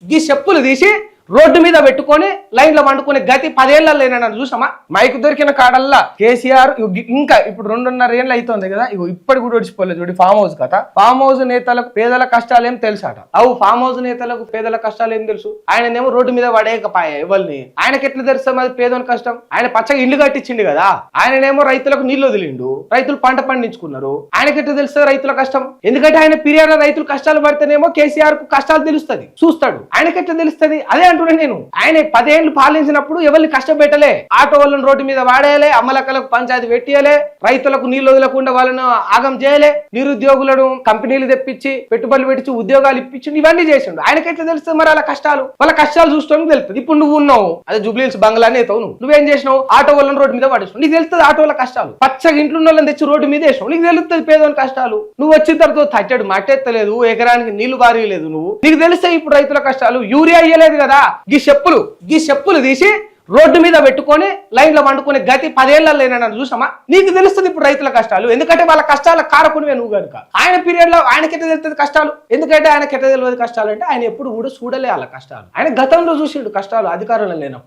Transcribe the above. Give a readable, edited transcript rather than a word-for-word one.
ఈ చెప్పులు తీసి రోడ్డు మీద పెట్టుకొని లైన్ లో వండుకునే గతి 10 ఏళ్ళ నన్ను చూసామా మైకు దొరికిన కాడల్లా కేసీఆర్ ఇంకా ఇప్పుడు 2.5 ఏళ్ళు అవుతుంది కదా ఇప్పటి కూడా ఒడిచిపోలేదు చూడు ఫామ్ హౌస్ కథ ఫామ్ హౌస్ నేతలకు పేదల కష్టాలు ఏం తెలుసాట ఫామ్ హౌస్ నేతలకు పేదల కష్టాలు ఏం తెలుసు ఆయననేమో రోడ్డు మీద పడేయకపాయ ఎవరిని ఆయనకి ఎట్లా తెలుస్తాం అది పేదోని కష్టం ఆయన పచ్చగా ఇల్లు కట్టించిండు కదా ఆయననేమో రైతులకు నీళ్లు వదిలిండు రైతులు పంట పండించుకున్నారు ఆయనకి ఎట్లా తెలుస్తుంది రైతుల కష్టం ఎందుకంటే ఆయన పీరియడ్ రైతులు కష్టాలు పడితేనేమో కేసీఆర్ కు కష్టాలు తెలుస్తుంది చూస్తాడు ఆయనకి ఎట్లా తెలుస్తుంది అదే అంటున్నా నేను ఆయన 10 ఏళ్ళు పాలించినప్పుడు ఎవరిని కష్టపెట్టలే ఆటో వాళ్ళని రోడ్డు మీద వాడేయలే అమ్మలక్కలకు పంచాయతీ పెట్టియలే రైతులకు నీళ్లు వదలకుండా వాళ్ళను ఆగం చేయలే నిరుద్యోగులను కంపెనీలు తెప్పించి పెట్టుబడులు పెట్టి ఉద్యోగాలు ఇప్పించి ఇవన్నీ చేసిండు ఆయనకి ఎట్లా తెలుస్తుంది మరి వాళ్ళ కష్టాలు చూసుకోవడానికి తెలుస్తుంది ఇప్పుడు నువ్వు ఉన్నావు అదే జూబ్లీహిల్స్ బంగ్లానే అవుతావు నువ్వేం చేసినావు ఆటో వాళ్ళని రోడ్డు మీద పడేసినావు నీకు తెలుస్తుంది ఆటోల కష్టాలు పచ్చగా ఇంట్లో వాళ్ళని తెచ్చి రోడ్డు మీద వేసినావు నీకు తెలుస్తుంది పేదోని కష్టాలు నువ్వు వచ్చిన తర్వాత తట్టడు మట్టెత్తలేదు ఎకరానికి నీళ్లు బారియలేదు నువ్వు నీకు తెలుస్తాయి ఇప్పుడు రైతుల కష్టాలు యూరియా అయ్యలేదు కదా ఈ చెప్పులు తీసి రోడ్డు మీద పెట్టుకొని లైన్ లో వండుకునే గతి 10 ఏళ్ళ నన్ను చూసామా నీకు తెలుస్తుంది ఇప్పుడు రైతుల కష్టాలు ఎందుకంటే వాళ్ళ కష్టాల కారకునివే నువ్వు కనుక ఆయన పీరియడ్ లో ఆయనకెట్ట తెలుస్తుంది కష్టాలు ఎందుకంటే ఆయనకెట్ట తెలియదు కష్టాలు అంటే ఆయన ఎప్పుడు కూడా చూడలే వాళ్ళ కష్టాలు ఆయన గతంలో చూసిండు కష్టాలు అధికారంలో లేనప్పుడు